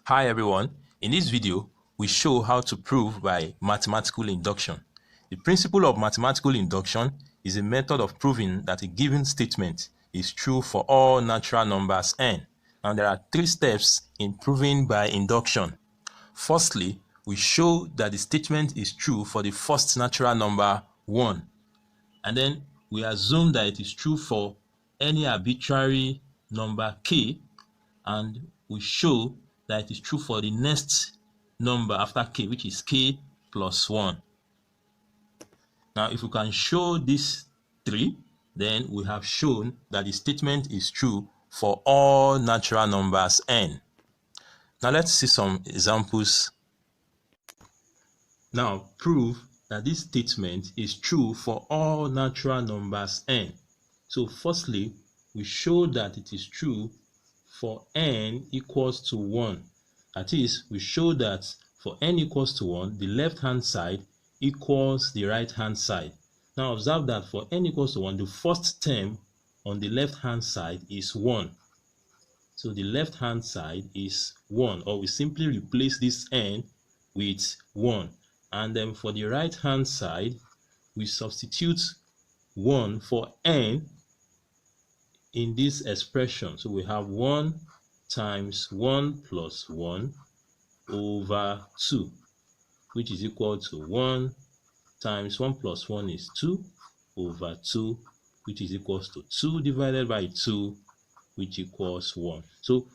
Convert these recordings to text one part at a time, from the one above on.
Hi everyone, in this video we show how to prove by mathematical induction. The principle of mathematical induction is a method of proving that a given statement is true for all natural numbers n. Now there are three steps in proving by induction. Firstly, we show that the statement is true for the first natural number 1, and then we assume that it is true for any arbitrary number k, and we show that it is true for the next number after k, which is k plus 1. Now, if we can show these three, then we have shown that the statement is true for all natural numbers n. Now, let's see some examples. Now, prove that this statement is true for all natural numbers n. So, firstly, we show that it is true for n equals to 1. That is, we show that for n equals to 1, the left-hand side equals the right-hand side. Now observe that for n equals to 1, the first term on the left-hand side is 1. So the left-hand side is 1, or we simply replace this n with 1. And then for the right-hand side, we substitute 1 for n in this expression. So we have 1 times 1 plus 1 over 2, which is equal to 1 times 1 plus 1 is 2 over 2, which is equals to 2 divided by 2, which equals 1. So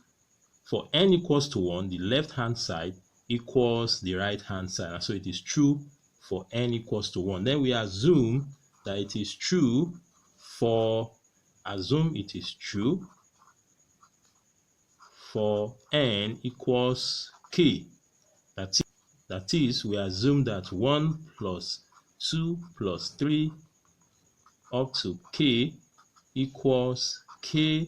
for n equals to 1, the left-hand side equals the right-hand side. And so it is true for n equals to 1. Then we assume that it is true for n equals k. That is, we assume that 1 plus 2 plus 3 up to k equals k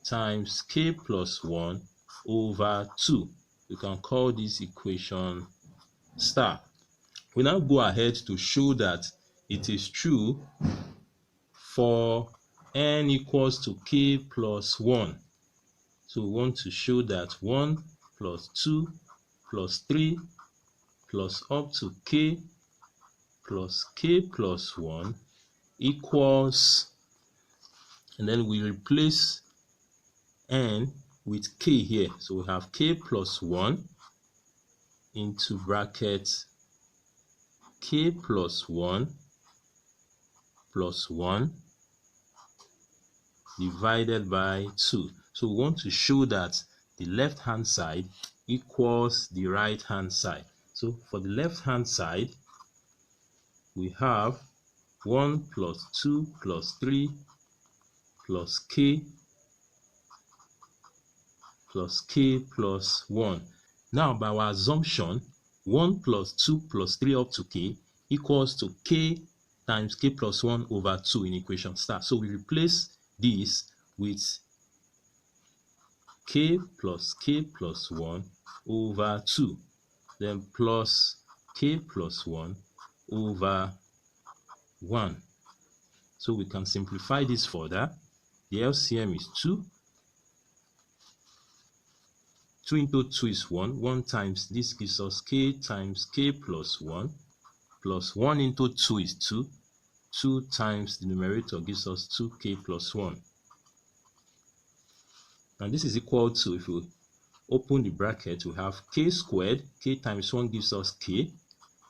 times k plus 1 over 2. We can call this equation star. We now go ahead to show that it is true for n equals to k plus 1. So we want to show that 1 plus 2 plus 3 plus up to k plus k plus 1 equals, and then we replace n with k here. So we have k plus 1 into bracket k plus 1 plus 1 divided by 2. So we want to show that the left-hand side equals the right-hand side. So for the left-hand side, we have 1 plus 2 plus 3 plus k plus 1. Now, by our assumption, 1 plus 2 plus 3 up to k equals to k times k plus 1 over 2 in equation star. So we replace this with k plus 1 over 2, then plus k plus 1 over 1. So we can simplify this further. The LCM is 2. 2 into 2 is 1. 1 times this gives us k times k plus 1, plus 1 into 2 is 2. 2 times the numerator gives us 2k plus 1. And this is equal to, if we open the bracket, we have k squared. K times 1 gives us k,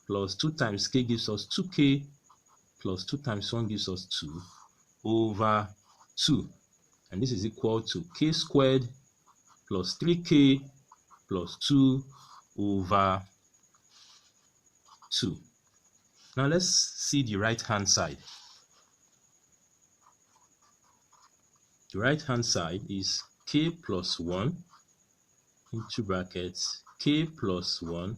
plus 2 times k gives us 2k, plus 2 times 1 gives us 2 over 2. And this is equal to k squared plus 3k plus 2 over 2. Now let's see the right-hand side. The right-hand side is k plus 1 into brackets k plus 1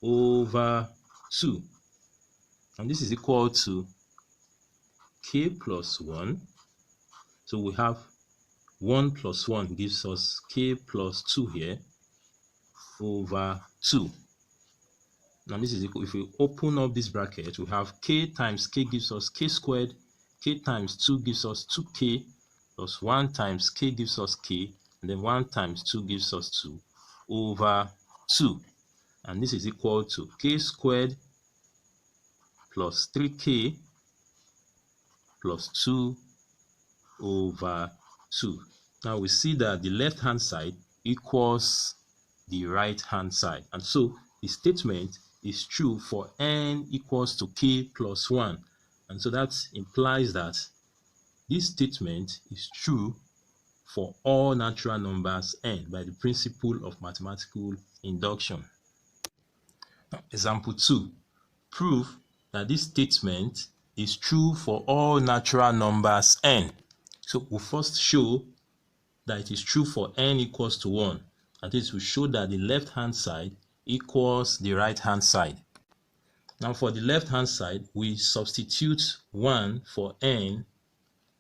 over 2. And this is equal to k plus 1. So we have 1 plus 1 gives us k plus 2 here over 2. Now this is equal, if we open up this bracket, we have k times k gives us k squared, k times 2 gives us 2k, plus 1 times k gives us k, and then 1 times 2 gives us 2 over 2. And this is equal to k squared plus 3k plus 2 over 2. Now we see that the left hand side equals the right hand side, and so the statement is true for n equals to k plus 1, and so that implies that this statement is true for all natural numbers n by the principle of mathematical induction. Now, example 2. Prove that this statement is true for all natural numbers n. So we'll first show that it is true for n equals to 1. That is, we show that the left hand side equals the right hand side. Now for the left hand side, we substitute 1 for n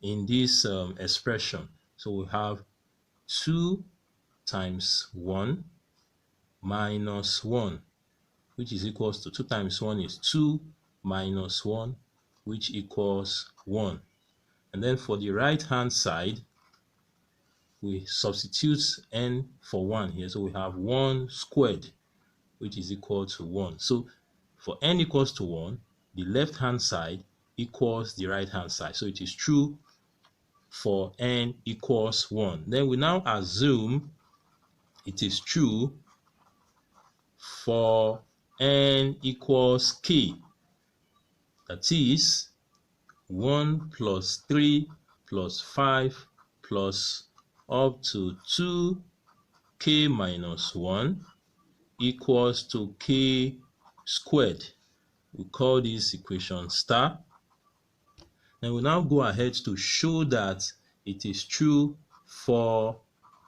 in this expression. So we have 2 times 1 minus 1, which is equals to 2 times 1 is 2 minus 1, which equals 1. And then for the right hand side, we substitute n for 1 here. So we have 1 squared, which is equal to 1. So for n equals to 1, the left hand side equals the right hand side. So it is true for n equals 1. Then we now assume it is true for n equals k. That is 1 plus 3 plus 5 plus up to 2k minus 1 equals to k squared. We call this equation star. Then we'll now go ahead to show that it is true for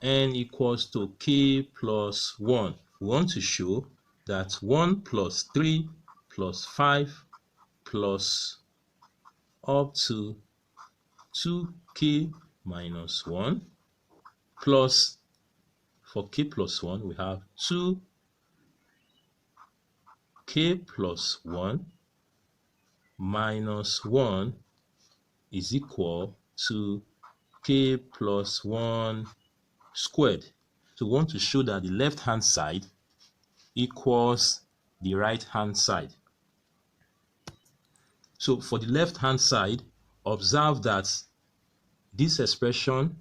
n equals to k plus 1. We want to show that 1 plus 3 plus 5 plus up to 2k minus 1 plus, for k plus 1, we have 2k plus 1 minus 1 is equal to k plus 1 squared. So we want to show that the left hand side equals the right hand side. So for the left hand side, observe that this expression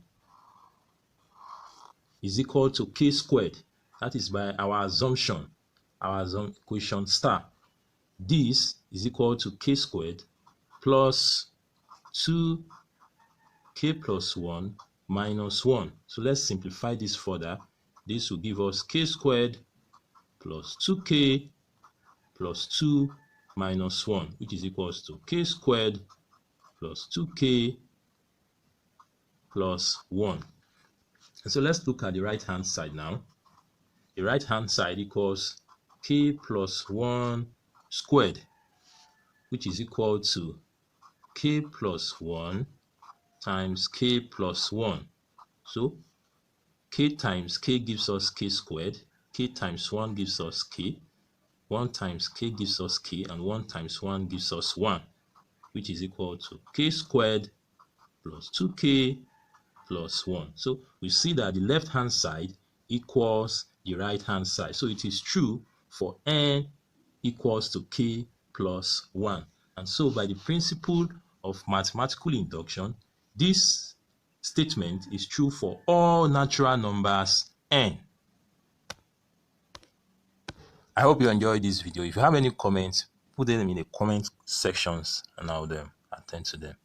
is equal to k squared. That is by our assumption, equation star. This is equal to k squared plus 2k plus 1 minus 1. So let's simplify this further. This will give us k squared plus 2k plus 2 minus 1, which is equals to k squared plus 2k plus 1. And so let's look at the right hand side now. The right hand side equals k plus 1 squared, which is equal to k plus 1 times k plus 1. So k times k gives us k squared, k times 1 gives us k, 1 times k gives us k, and 1 times 1 gives us 1, which is equal to k squared plus 2k plus 1. So we see that the left hand side equals the right hand side. So it is true for n equals to k plus 1. And so by the principle of mathematical induction, this statement is true for all natural numbers n. I hope you enjoyed this video. If you have any comments, put them in the comment sections and I'll attend to them.